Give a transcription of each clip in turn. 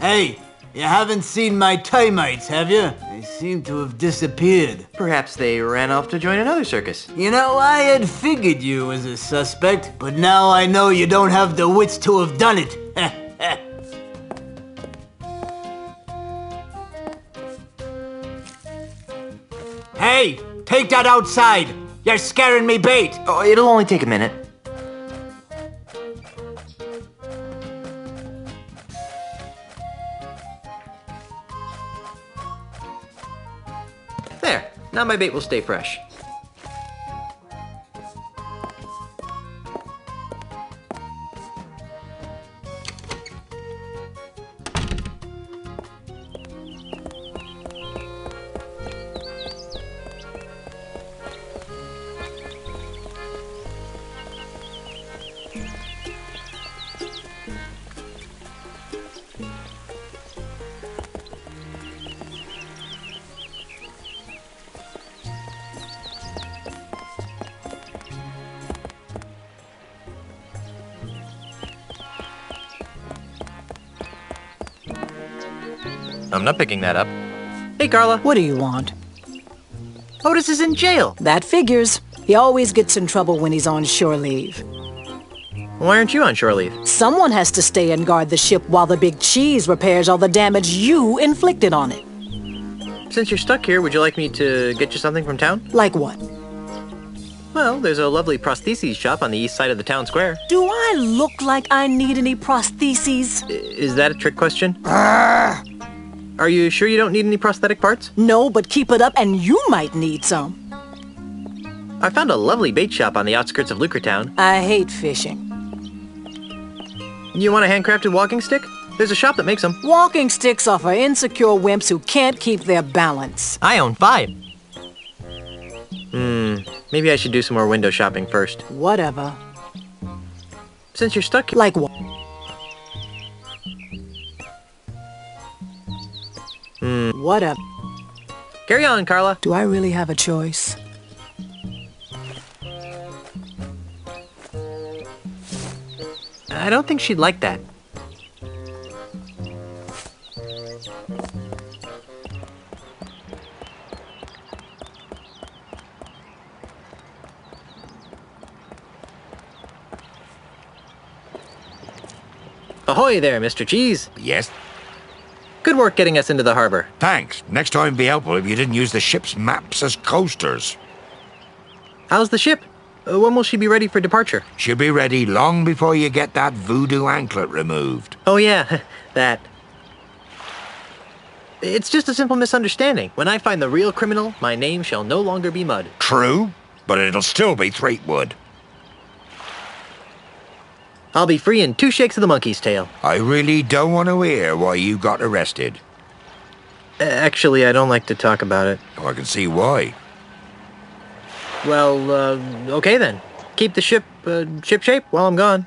Hey, you haven't seen my Time-mates, have you? They seem to have disappeared. Perhaps they ran off to join another circus. You know, I had figured you as a suspect, but now I know you don't have the wits to have done it. Hey, take that outside. You're scaring me bait. Oh, it'll only take a minute. There, now my bait will stay fresh. I'm not picking that up. Hey, Carla. What do you want? Otis is in jail. That figures. He always gets in trouble when he's on shore leave. Why aren't you on shore leave? Someone has to stay and guard the ship while the Big Cheese repairs all the damage you inflicted on it. Since you're stuck here, would you like me to get you something from town? Like what? Well, there's a lovely prostheses shop on the east side of the town square. Do I look like I need any prostheses? Is that a trick question? Are you sure you don't need any prosthetic parts? No, but keep it up and you might need some. I found a lovely bait shop on the outskirts of Lucretown. I hate fishing. You want a handcrafted walking stick? There's a shop that makes them. Walking sticks are for insecure wimps who can't keep their balance. I own 5. Maybe I should do some more window shopping first. Whatever. Since you're stuck here... Like what? Whatever. Carry on, Carla. Do I really have a choice? I don't think she'd like that. Ahoy there, Mr. Cheese. Yes, Good work getting us into the harbor. thanks. Next time be helpful if you didn't use the ship's maps as coasters. How's the ship? When will she be ready for departure? She'll be ready long before you get that voodoo anklet removed. Oh yeah, that. It's just a simple misunderstanding. When I find the real criminal, my name shall no longer be Mud. True, but it'll still be Threepwood. I'll be free in 2 shakes of the monkey's tail. I really don't want to hear why you got arrested. Actually, I don't like to talk about it. Oh, I can see why. Well, okay then. Keep the ship, ship-shape while I'm gone.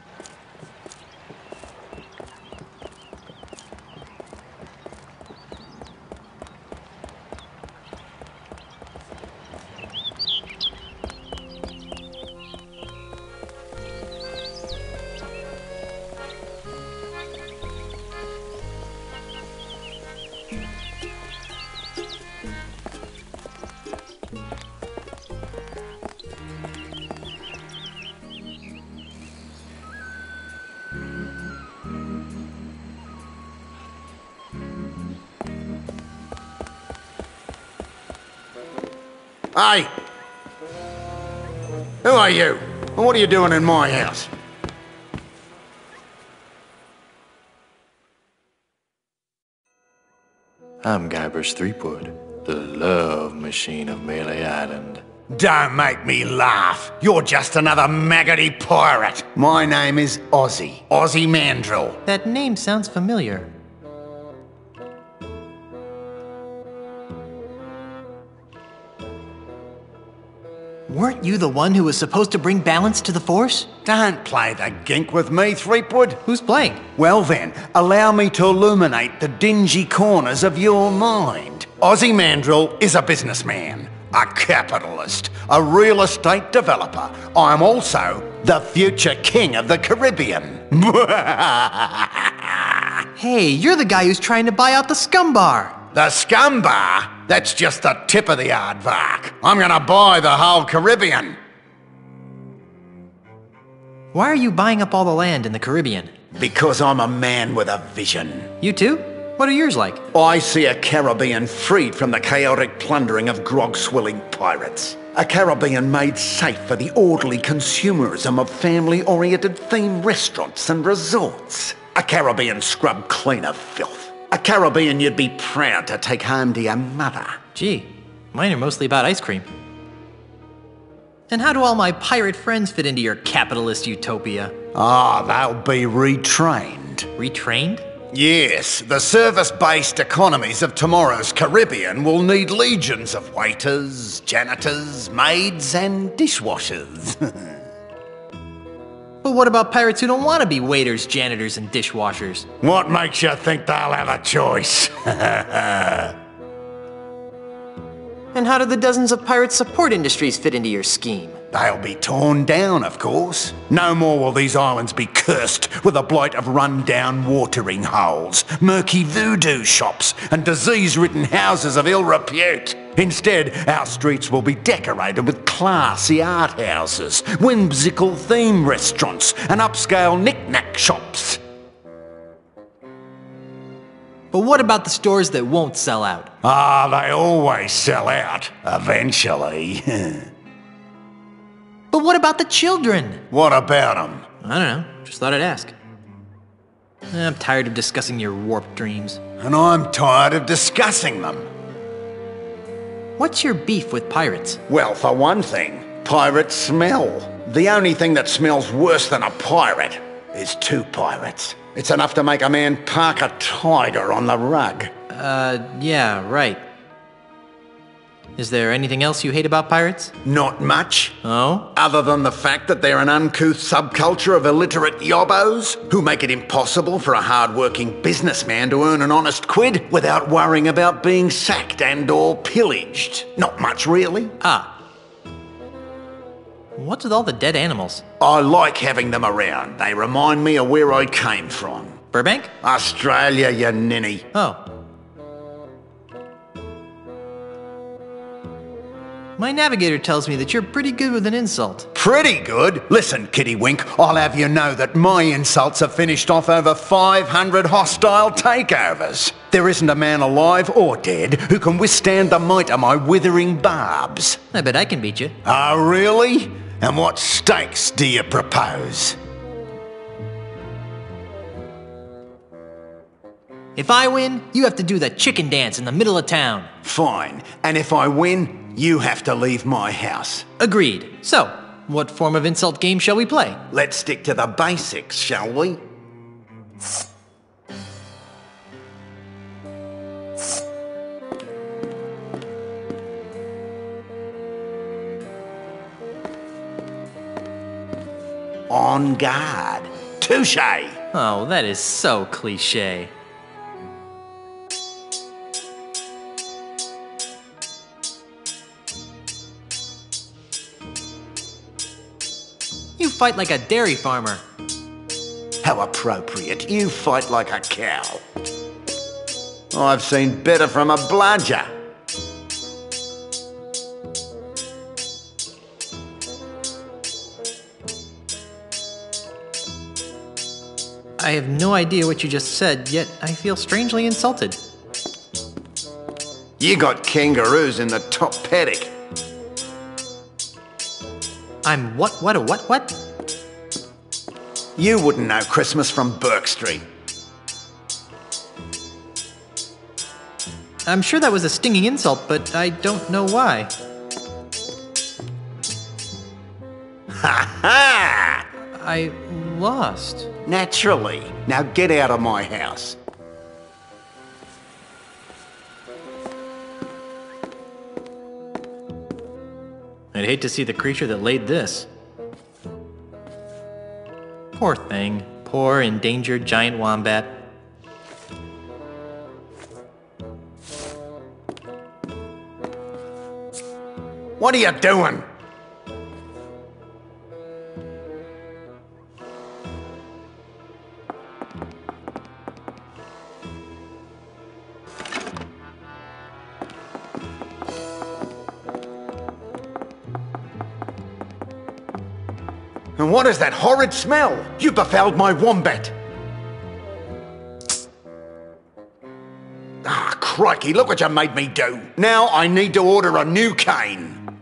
Hey! Who are you? And what are you doing in my house? I'm Guybrush Threepwood, the love machine of Melee Island. Don't make me laugh. You're just another maggoty pirate. My name is Ozzy. Ozzy Mandrill. That name sounds familiar. Weren't you the one who was supposed to bring balance to the Force? Don't play the gink with me, Threepwood. Who's playing? Well then, allow me to illuminate the dingy corners of your mind. Ozzy Mandrill is a businessman, a capitalist, a real estate developer. I'm also the future king of the Caribbean. Hey, you're the guy who's trying to buy out the Scum Bar. The Scum Bar? That's just the tip of the aardvark. I'm gonna buy the whole Caribbean. Why are you buying up all the land in the Caribbean? Because I'm a man with a vision. You too? What are yours like? I see a Caribbean freed from the chaotic plundering of grog-swilling pirates. A Caribbean made safe for the orderly consumerism of family-oriented themed restaurants and resorts. A Caribbean scrubbed clean of filth. A Caribbean you'd be proud to take home to your mother. Gee, mine are mostly about ice cream. And how do all my pirate friends fit into your capitalist utopia? Ah, they'll be retrained. Retrained? Yes, the service-based economies of tomorrow's Caribbean will need legions of waiters, janitors, maids, and dishwashers. But what about pirates who don't want to be waiters, janitors, and dishwashers? What makes you think they'll have a choice? And how do the dozens of pirate support industries fit into your scheme? They'll be torn down, of course. No more will these islands be cursed with the blight of run-down watering holes, murky voodoo shops, and disease-ridden houses of ill repute. Instead, our streets will be decorated with classy art houses, whimsical theme restaurants, and upscale knick-knack shops. But what about the stores that won't sell out? Ah, they always sell out, eventually. But what about the children? What about them? I don't know, just thought I'd ask. I'm tired of discussing your warped dreams. And I'm tired of discussing them. What's your beef with pirates? Well, for one thing, pirates smell. The only thing that smells worse than a pirate is two pirates. It's enough to make a man park a tiger on the rug. Yeah, right. Is there anything else you hate about pirates? Not much. Oh? Other than the fact that they're an uncouth subculture of illiterate yobbos who make it impossible for a hard-working businessman to earn an honest quid without worrying about being sacked and/or pillaged. Not much, really. Ah. What's with all the dead animals? I like having them around. They remind me of where I came from. Burbank? Australia, you ninny. Oh. My navigator tells me that you're pretty good with an insult. Pretty good? Listen, Kittywink, I'll have you know that my insults have finished off over 500 hostile takeovers. There isn't a man alive or dead who can withstand the might of my withering barbs. I bet I can beat you. Oh, really? And what stakes do you propose? If I win, you have to do the chicken dance in the middle of town. Fine. And if I win, you have to leave my house. Agreed. So, what form of insult game shall we play? Let's stick to the basics, shall we? On guard. Touche! Oh, that is so cliché. You fight like a dairy farmer. How appropriate. You fight like a cow. I've seen better from a bludger. I have no idea what you just said, yet I feel strangely insulted. You got kangaroos in the top paddock. I'm what? You wouldn't know Christmas from Burke Street. I'm sure that was a stinging insult, but I don't know why. Ha ha! I lost. Naturally. Now get out of my house. I'd hate to see the creature that laid this. Poor thing. Poor, endangered giant wombat. What are you doing? And what is that horrid smell? You befouled my wombat. Ah, crikey, look what you made me do. Now I need to order a new cane.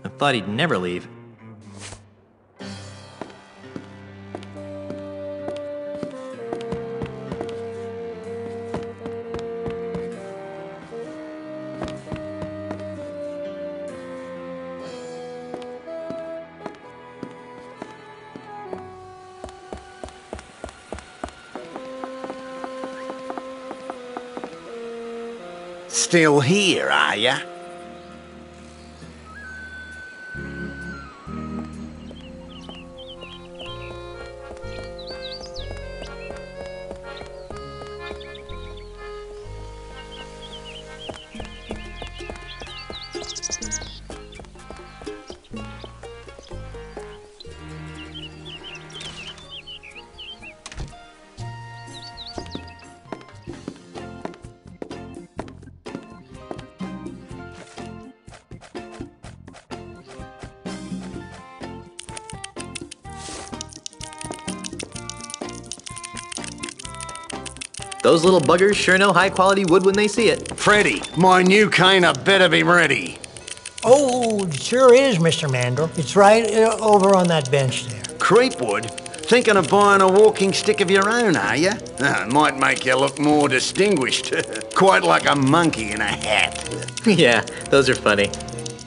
I thought he'd never leave. Still here, are ya? Those little buggers sure know high-quality wood when they see it. Freddy, my new cane had better be ready. Oh, it sure is, Mr. Mandrel. It's right over on that bench there. Creepwood? Thinking of buying a walking stick of your own, are you? Might make you look more distinguished. Quite like a monkey in a hat. Yeah, those are funny.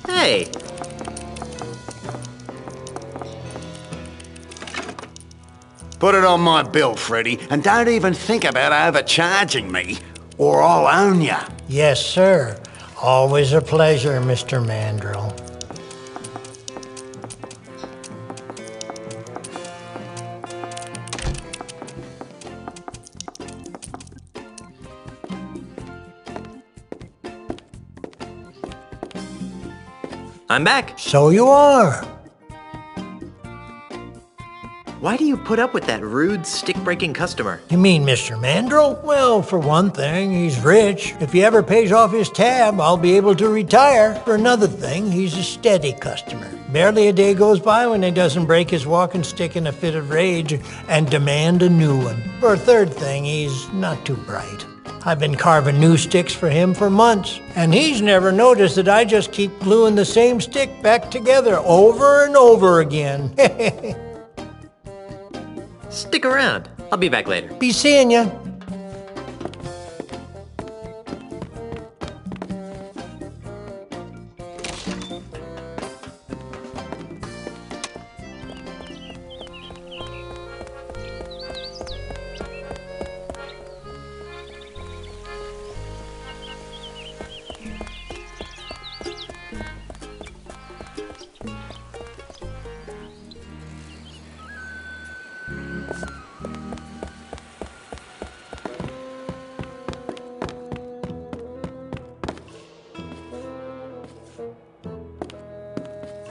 Hey, Put it on my bill, Freddy, and don't even think about overcharging me, or I'll own ya. Yes, sir. Always a pleasure, Mr. Mandrel. I'm back. So you are. Why do you put up with that rude, stick-breaking customer? You mean Mr. Mandrel? Well, for one thing, he's rich. If he ever pays off his tab, I'll be able to retire. For another thing, he's a steady customer. Barely a day goes by when he doesn't break his walking stick in a fit of rage and demand a new one. For a third thing, he's not too bright. I've been carving new sticks for him for months, and he's never noticed that I just keep gluing the same stick back together over and over again. Stick around. I'll be back later. Be seeing ya.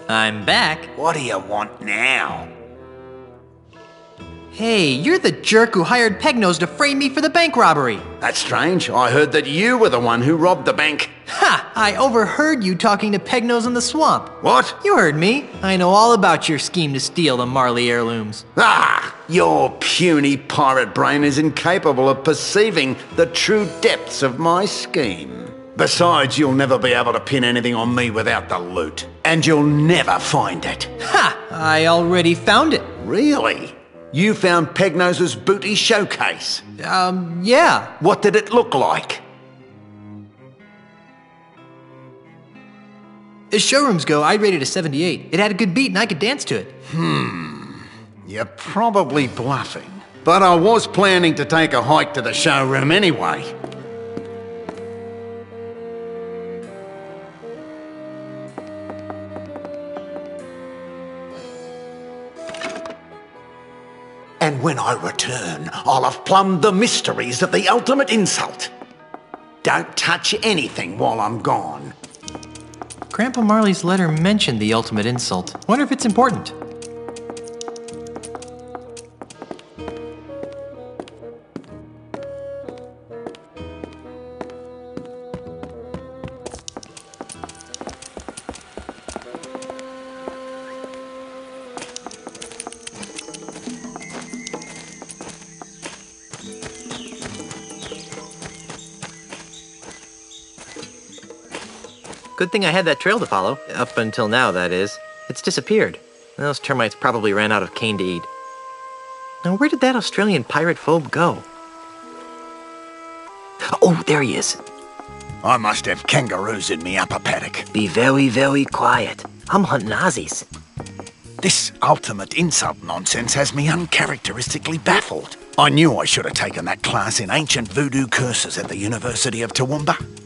I'm back. What do you want now? Hey, you're the jerk who hired Pegnose to frame me for the bank robbery. That's strange. I heard that you were the one who robbed the bank. Ha! I overheard you talking to Pegnose in the swamp. What? You heard me. I know all about your scheme to steal the Marley heirlooms. Ah! Your puny pirate brain is incapable of perceiving the true depths of my scheme. Besides, you'll never be able to pin anything on me without the loot. And you'll never find it. Ha! I already found it. Really? You found Pegnose's booty showcase? Yeah. What did it look like? As showrooms go, I'd rate it a 78. It had a good beat and I could dance to it. You're probably bluffing. But I was planning to take a hike to the showroom anyway. And when I return, I'll have plumbed the mysteries of the ultimate insult. Don't touch anything while I'm gone. Grandpa Marley's letter mentioned the ultimate insult. Wonder if it's important. Good thing I had that trail to follow. Up until now, that is. It's disappeared. Those termites probably ran out of cane to eat. Now, where did that Australian pirate phobe go? Oh, there he is. I must have kangaroos in me upper paddock. Be very, very quiet. I'm hunting Aussies. This ultimate insult nonsense has me uncharacteristically baffled. I knew I should have taken that class in ancient voodoo curses at the University of Toowoomba.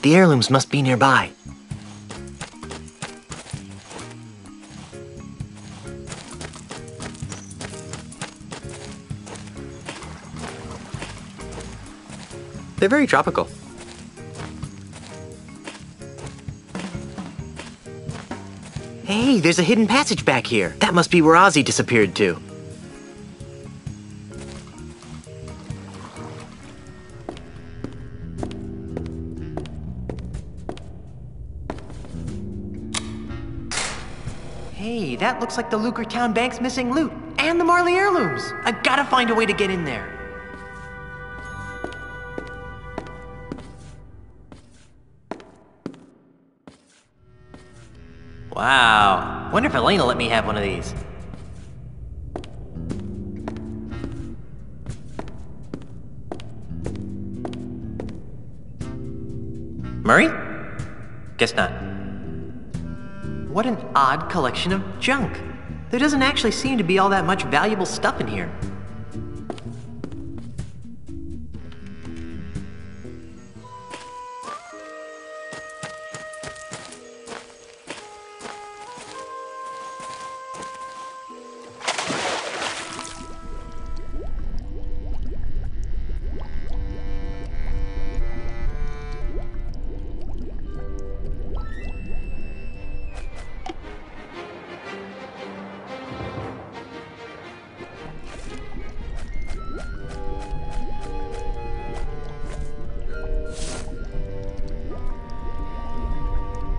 The heirlooms must be nearby. They're very tropical. Hey, there's a hidden passage back here. That must be where Ozzy disappeared to. Hey, that looks like the Lucretown Bank's missing loot. And the Marley heirlooms. I've got to find a way to get in there. Wow. Wonder if Elaine will let me have one of these. Murray? Guess not. What an odd collection of junk. There doesn't actually seem to be all that much valuable stuff in here.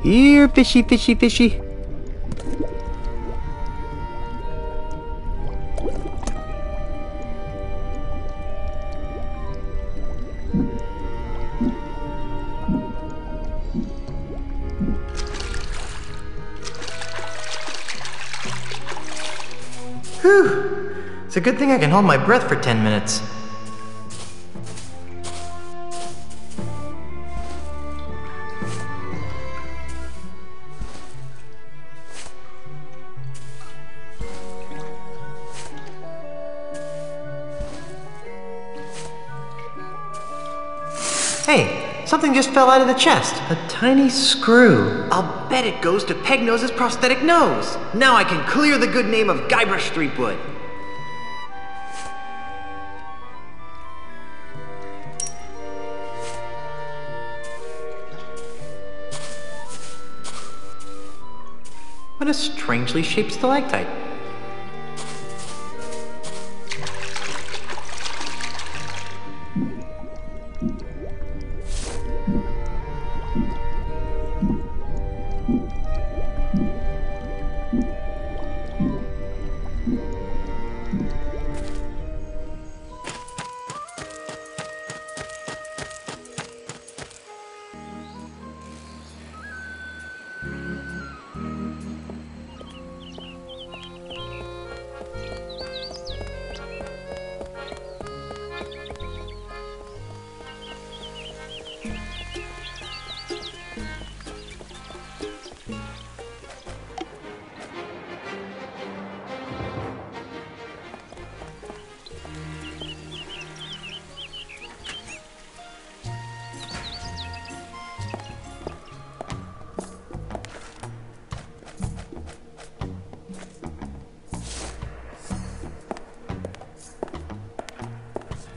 Here, fishy, fishy, fishy. Whew. It's a good thing I can hold my breath for 10 minutes. Hey, something just fell out of the chest. A tiny screw. I'll bet it goes to Pegnose's prosthetic nose. Now I can clear the good name of Guybrush Threepwood. What a strangely shaped stalactite.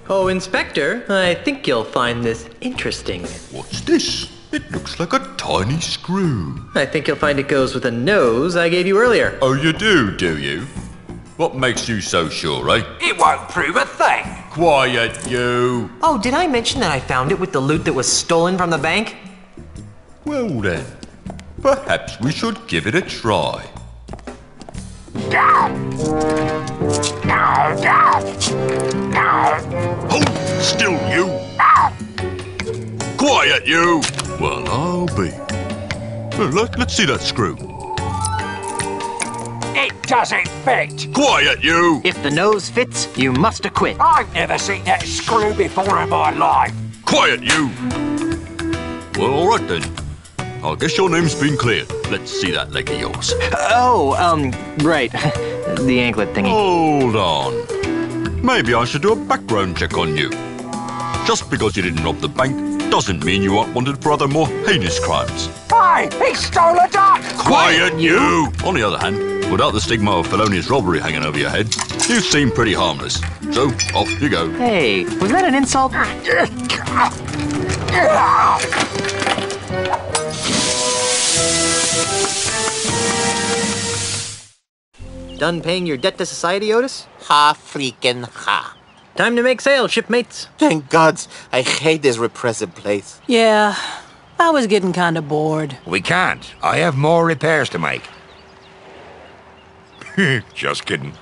Oh, Inspector, I think you'll find this interesting. What's this? It looks like a tiny screw. I think you'll find it goes with the nose I gave you earlier. Oh, you do you? What makes you so sure, eh? It won't prove a thing. Quiet, you. Oh, did I mention that I found it with the loot that was stolen from the bank? Well then, perhaps we should give it a try. Hold still, you! Quiet, you! Well, I'll be. Let's see that screw. It doesn't fit. Quiet, you! If the nose fits, you must acquit. I've never seen that screw before in my life. Quiet, you! Well, all right then. I guess your name's been cleared. Let's see that leg of yours. Right. The anklet thingy. Hold on. Maybe I should do a background check on you. Just because you didn't rob the bank doesn't mean you aren't wanted for other more heinous crimes. Hey, he stole a duck! Quiet, you! On the other hand, without the stigma of felonious robbery hanging over your head, you seem pretty harmless. So, off you go. Hey, was that an insult? Done paying your debt to society, Otis? Ha freaking ha. Time to make sail, shipmates. Thank gods, I hate this repressive place. Yeah, I was getting kind of bored. We can't. I have more repairs to make. Just kidding.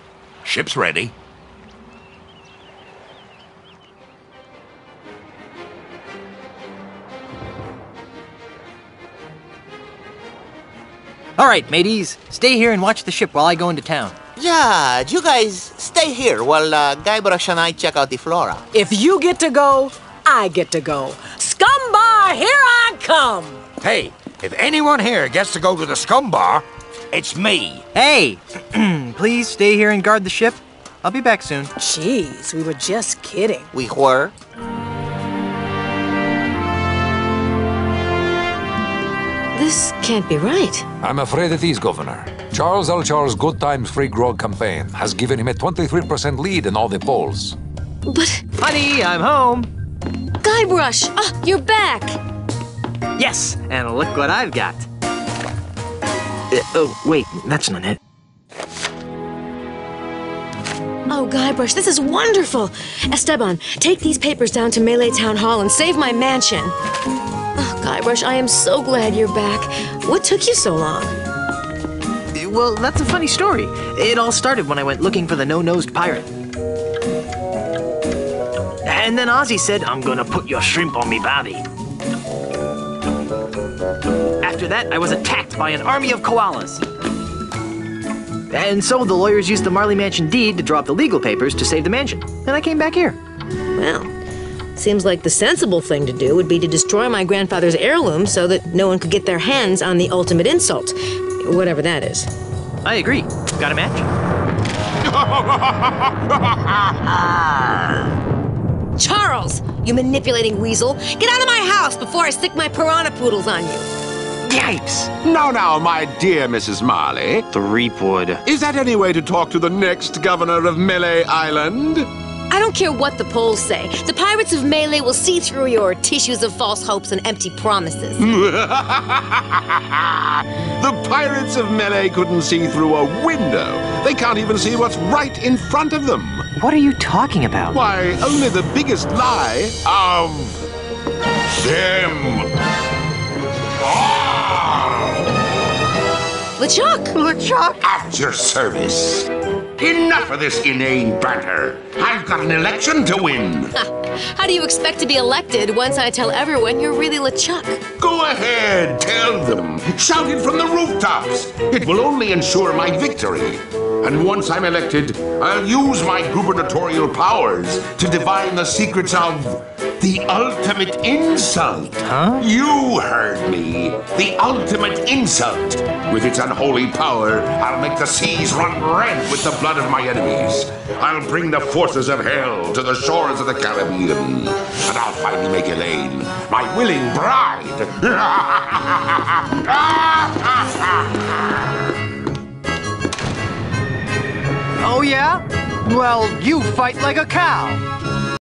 Ship's ready. All right, mateys. Stay here and watch the ship while I go into town. Yeah, you guys stay here while Guybrush and I check out the flora. If you get to go, I get to go. Scumbar, here I come! Hey, if anyone here gets to go to the scum bar, it's me. Hey, please stay here and guard the ship. I'll be back soon. Jeez, we were just kidding. We were. This can't be right. I'm afraid it is, Governor. Charles L. Charles' Good Times Free Grog campaign has given him a 23% lead in all the polls. But... Honey, I'm home. Guybrush! You're back! Yes, and look what I've got. Oh, wait, that's not it. Oh, Guybrush, this is wonderful! Esteban, take these papers down to Melee Town Hall and save my mansion. Oh, Guybrush, I am so glad you're back. What took you so long? Well, that's a funny story. It all started when I went looking for the no-nosed pirate. And then Ozzy said, I'm gonna put your shrimp on me bobby. After that, I was attacked by an army of koalas. And so the lawyers used the Marley Mansion deed to draw up the legal papers to save the mansion. And I came back here. Well, seems like the sensible thing to do would be to destroy my grandfather's heirloom so that no one could get their hands on the ultimate insult. Whatever that is. I agree. Got a match? Charles, you manipulating weasel. Get out of my house before I stick my piranha poodles on you. Yikes! Now, my dear Mrs. Marley. Threepwood. Is that any way to talk to the next governor of Melee Island? I don't care what the polls say. The pirates of Melee will see through your tissues of false hopes and empty promises. The pirates of Melee couldn't see through a window. They can't even see what's right in front of them. What are you talking about? Why, only the biggest lie of them. LeChuck! At your service. Enough of this inane banter. I've got an election to win. How do you expect to be elected once I tell everyone you're really LeChuck? Go ahead, tell them. Shout it from the rooftops. It will only ensure my victory. And once I'm elected, I'll use my gubernatorial powers to divine the secrets of the ultimate insult. Huh? You heard me. The ultimate insult. With its unholy power, I'll make the seas run red with the blood of my enemies. I'll bring the forces of hell to the shores of the Caribbean. And I'll finally make Elaine my willing bride. Oh, yeah? Well, you fight like a cow.